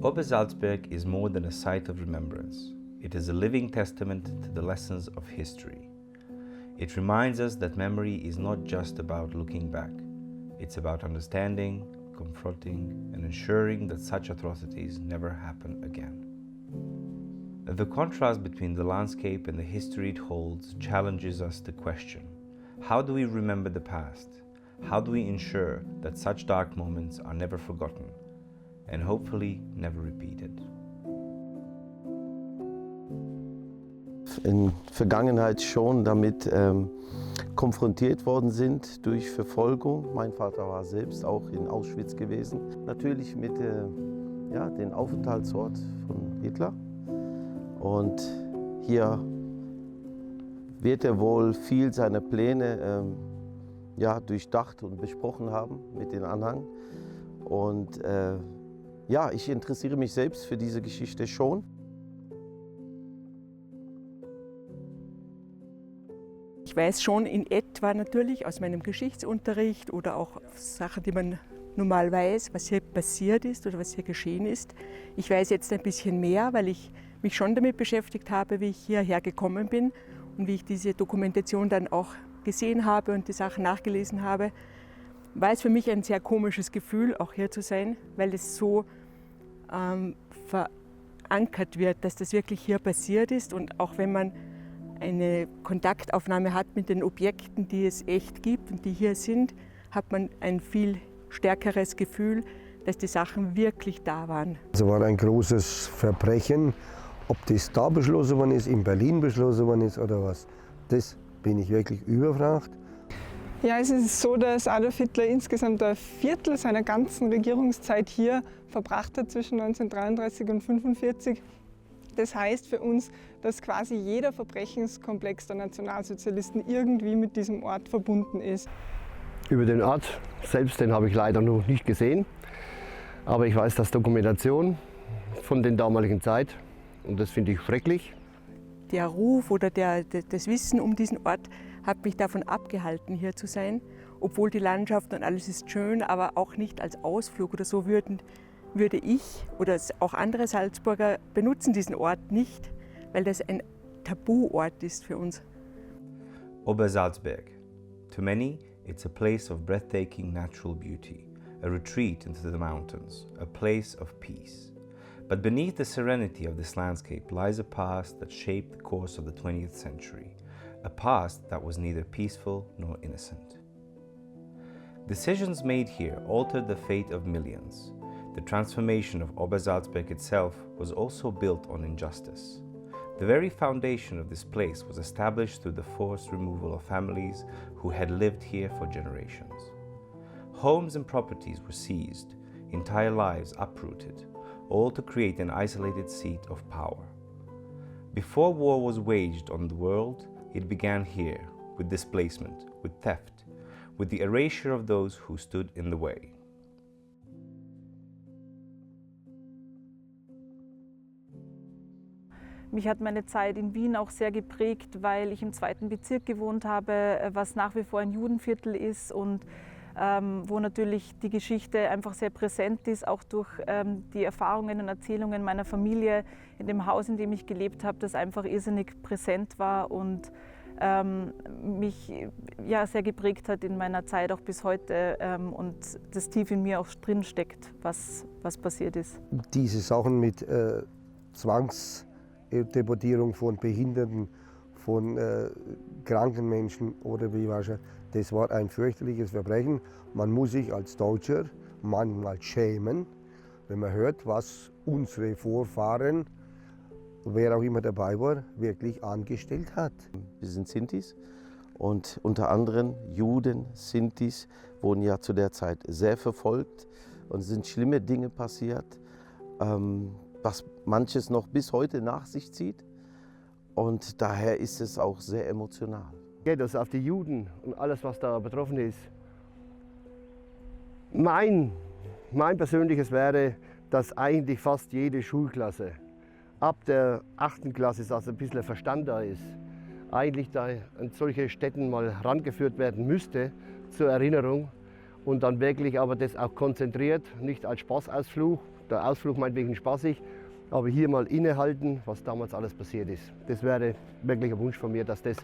Obersalzberg is more than a site of remembrance. It is a living testament to the lessons of history. It reminds us that memory is not just about looking back. It's about understanding, confronting, and ensuring that such atrocities never happen again. The contrast between the landscape and the history it holds challenges us to question: how do we remember the past? How do we ensure that such dark moments are never forgotten and hopefully never repeated? In Vergangenheit schon damit konfrontiert worden sind durch Verfolgung. Mein Vater war selbst auch in Auschwitz gewesen. Natürlich mit dem Aufenthaltsort von Hitler. Und hier wird er wohl viel seiner Pläne durchdacht und besprochen haben mit den Anhang. Und ich interessiere mich selbst für diese Geschichte schon. Ich weiß schon in etwa natürlich aus meinem Geschichtsunterricht oder auch Sachen, die man normal weiß, was hier passiert ist oder was hier geschehen ist. Ich weiß jetzt ein bisschen mehr, weil ich mich schon damit beschäftigt habe, wie ich hierher gekommen bin und wie ich diese Dokumentation dann auch gesehen habe und die Sachen nachgelesen habe. War es für mich ein sehr komisches Gefühl, auch hier zu sein, weil es so verankert wird, dass das wirklich hier passiert ist. Und auch wenn man eine Kontaktaufnahme hat mit den Objekten, die es echt gibt und die hier sind, hat man ein viel stärkeres Gefühl, dass die Sachen wirklich da waren. Es war ein großes Verbrechen. Ob das da beschlossen worden ist, in Berlin beschlossen worden ist oder was, das bin ich wirklich überfragt. Ja, es ist so, dass Adolf Hitler insgesamt ein Viertel seiner ganzen Regierungszeit hier verbracht hat, zwischen 1933 und 1945. Das heißt für uns, dass quasi jeder Verbrechenskomplex der Nationalsozialisten irgendwie mit diesem Ort verbunden ist. Über den Ort selbst, den habe ich leider noch nicht gesehen. Aber ich weiß, dass Dokumentation von der damaligen Zeit, und das finde ich schrecklich. Der Ruf oder das Wissen um diesen Ort hat mich davon abgehalten, hier zu sein. Obwohl die Landschaft und alles ist schön, aber auch nicht als Ausflug oder so würde ich oder auch andere Salzburger benutzen diesen Ort nicht, weil das ein Tabuort ist für uns. Obersalzberg. To many, it's a place of breathtaking natural beauty, a retreat into the mountains, a place of peace. But beneath the serenity of this landscape lies a past that shaped the course of the 20th century, a past that was neither peaceful nor innocent. Decisions made here altered the fate of millions. The transformation of Obersalzberg itself was also built on injustice. The very foundation of this place was established through the forced removal of families who had lived here for generations. Homes and properties were seized, entire lives uprooted, all to create an isolated seat of power. Before war was waged on the world, it began here, with displacement, with theft, with the erasure of those who stood in the way. Mich hat meine Zeit in Wien auch sehr geprägt, weil ich im 2. Bezirk gewohnt habe, was nach wie vor ein Judenviertel ist und wo natürlich die Geschichte einfach sehr präsent ist, auch durch die Erfahrungen und Erzählungen meiner Familie in dem Haus, in dem ich gelebt habe, das einfach irrsinnig präsent war und mich sehr geprägt hat in meiner Zeit auch bis heute und das tief in mir auch drin steckt, was passiert ist. Diese Sachen mit Zwangsdeportierung von Behinderten, von kranken Menschen oder wie was, das war ein fürchterliches Verbrechen. Man muss sich als Deutscher manchmal schämen, wenn man hört, was unsere Vorfahren, wer auch immer dabei war, wirklich angestellt hat. Wir sind Sintis und unter anderem Juden, Sintis, wurden ja zu der Zeit sehr verfolgt und es sind schlimme Dinge passiert, was manches noch bis heute nach sich zieht und daher ist es auch sehr emotional. Geht das auf die Juden und alles, was da betroffen ist. Mein persönliches wäre, dass eigentlich fast jede Schulklasse ab der 8. Klasse, also ein bisschen Verstand da ist, eigentlich da an solche Stätten mal rangeführt werden müsste zur Erinnerung und dann wirklich aber das auch konzentriert, nicht als Spaßausflug, der Ausflug meinetwegen spaßig, aber hier mal innehalten, was damals alles passiert ist. Das wäre wirklich ein Wunsch von mir, dass das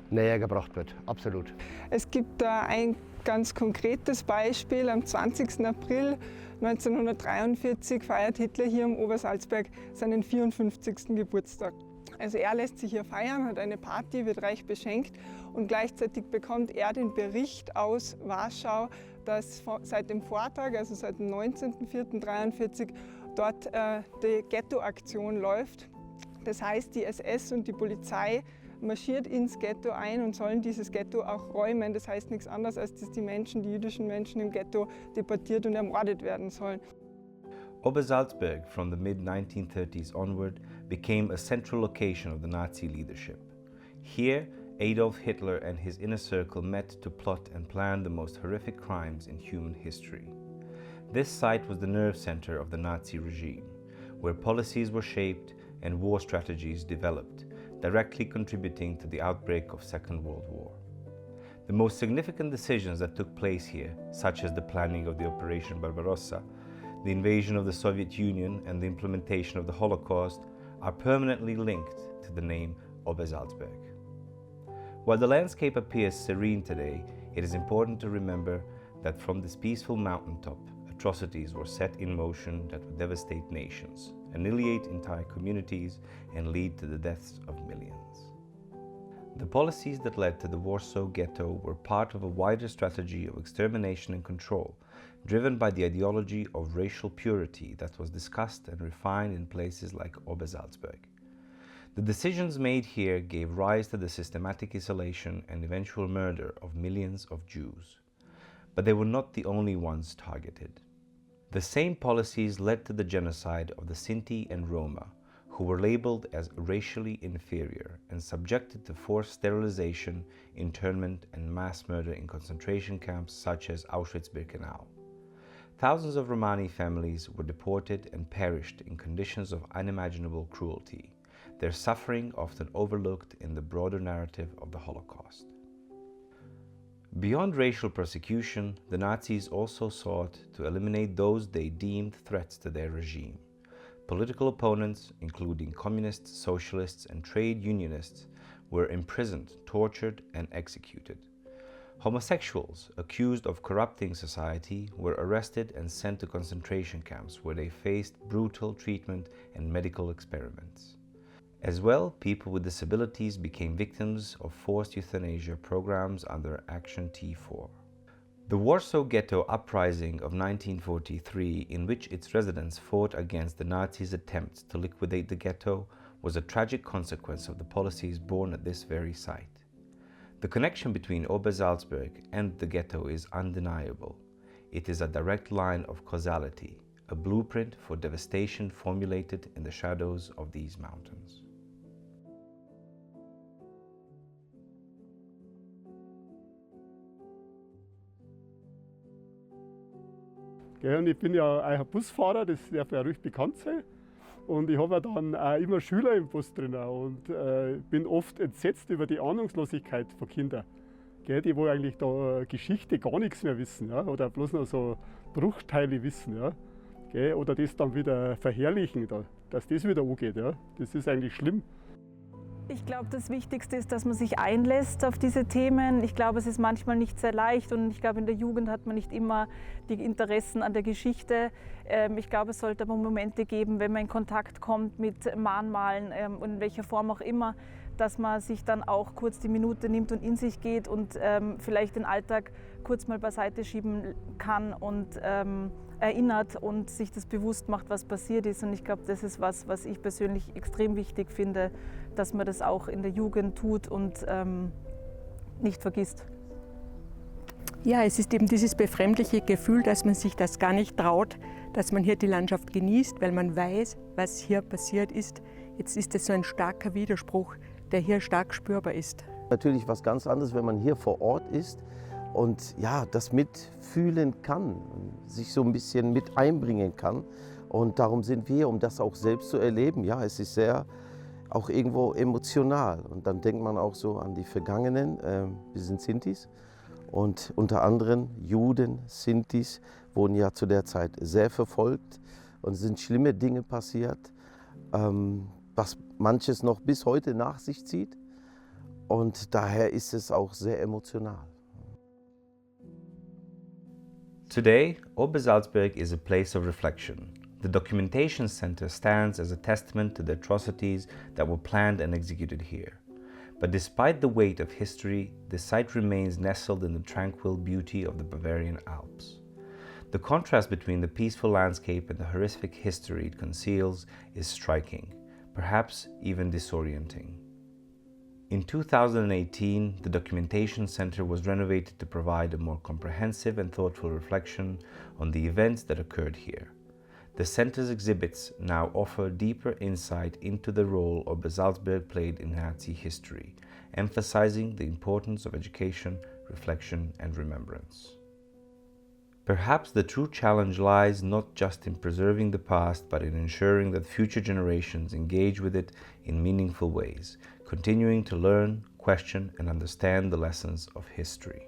näher gebracht wird, absolut. Es gibt da ein ganz konkretes Beispiel. Am 20. April 1943 feiert Hitler hier im Obersalzberg seinen 54. Geburtstag. Also er lässt sich hier feiern, hat eine Party, wird reich beschenkt und gleichzeitig bekommt er den Bericht aus Warschau, dass seit dem Vortag, also seit dem 19.04.1943, dort die Ghettoaktion läuft. Das heißt, die SS und die Polizei marschiert ins Ghetto ein und sollen dieses Ghetto auch räumen. Das heißt nichts anderes, als dass die jüdischen Menschen im Ghetto deportiert und ermordet werden sollen. Obersalzberg, from the mid-1930s onward, became a central location of the Nazi leadership. Here, Adolf Hitler and his inner circle met to plot and plan the most horrific crimes in human history. This site was the nerve center of the Nazi regime, where policies were shaped and war strategies developed, directly contributing to the outbreak of Second World War. The most significant decisions that took place here, such as the planning of the Operation Barbarossa, the invasion of the Soviet Union and the implementation of the Holocaust, are permanently linked to the name Obersalzberg. While the landscape appears serene today, it is important to remember that from this peaceful mountaintop, atrocities were set in motion that would devastate nations, annihilate entire communities, and lead to the deaths of millions. The policies that led to the Warsaw Ghetto were part of a wider strategy of extermination and control, driven by the ideology of racial purity that was discussed and refined in places like Obersalzberg. The decisions made here gave rise to the systematic isolation and eventual murder of millions of Jews. But they were not the only ones targeted. The same policies led to the genocide of the Sinti and Roma, who were labeled as racially inferior and subjected to forced sterilization, internment, and mass murder in concentration camps such as Auschwitz-Birkenau. Thousands of Romani families were deported and perished in conditions of unimaginable cruelty, their suffering often overlooked in the broader narrative of the Holocaust. Beyond racial persecution, the Nazis also sought to eliminate those they deemed threats to their regime. Political opponents, including communists, socialists, and trade unionists, were imprisoned, tortured, and executed. Homosexuals accused of corrupting society were arrested and sent to concentration camps where they faced brutal treatment and medical experiments. As well, people with disabilities became victims of forced euthanasia programs under Action T4. The Warsaw Ghetto Uprising of 1943, in which its residents fought against the Nazis' attempts to liquidate the ghetto, was a tragic consequence of the policies born at this very site. The connection between Obersalzberg and the ghetto is undeniable. It is a direct line of causality, a blueprint for devastation formulated in the shadows of these mountains. Und ich bin ja ein Busfahrer, das darf ja ruhig bekannt sein. Und ich habe ja dann auch immer Schüler im Bus drin und bin oft entsetzt über die Ahnungslosigkeit von Kindern. Die wo eigentlich da Geschichte gar nichts mehr wissen, ja? Oder bloß noch so Bruchteile wissen. Ja? Oder das dann wieder verherrlichen, dass das wieder angeht. Ja? Das ist eigentlich schlimm. Ich glaube, das Wichtigste ist, dass man sich einlässt auf diese Themen. Ich glaube, es ist manchmal nicht sehr leicht und ich glaube, in der Jugend hat man nicht immer die Interessen an der Geschichte. Ich glaube, es sollte aber Momente geben, wenn man in Kontakt kommt mit Mahnmalen und in welcher Form auch immer, dass man sich dann auch kurz die Minute nimmt und in sich geht und vielleicht den Alltag kurz mal beiseite schieben kann und erinnert und sich das bewusst macht, was passiert ist. Und ich glaube, das ist was ich persönlich extrem wichtig finde, dass man das auch in der Jugend tut und nicht vergisst. Ja, es ist eben dieses befremdliche Gefühl, dass man sich das gar nicht traut, dass man hier die Landschaft genießt, weil man weiß, was hier passiert ist. Jetzt ist es so ein starker Widerspruch, der hier stark spürbar ist. Natürlich was ganz anderes, wenn man hier vor Ort ist und ja, das mitfühlen kann, sich so ein bisschen mit einbringen kann. Und darum sind wir, um das auch selbst zu erleben. Ja, es ist sehr auch irgendwo emotional. Und dann denkt man auch so an die Vergangenen. Wir sind Sintis und unter anderem Juden, Sintis, wurden ja zu der Zeit sehr verfolgt. und es sind schlimme Dinge passiert, was manches noch bis heute nach sich zieht. Und daher ist es auch sehr emotional. Today, Obersalzberg is a place of reflection. The Documentation Center stands as a testament to the atrocities that were planned and executed here. But despite the weight of history, the site remains nestled in the tranquil beauty of the Bavarian Alps. The contrast between the peaceful landscape and the horrific history it conceals is striking, perhaps even disorienting. In 2018, the Documentation Center was renovated to provide a more comprehensive and thoughtful reflection on the events that occurred here. The center's exhibits now offer deeper insight into the role Obersalzberg played in Nazi history, emphasizing the importance of education, reflection, and remembrance. Perhaps the true challenge lies not just in preserving the past, but in ensuring that future generations engage with it in meaningful ways, continuing to learn, question, and understand the lessons of history.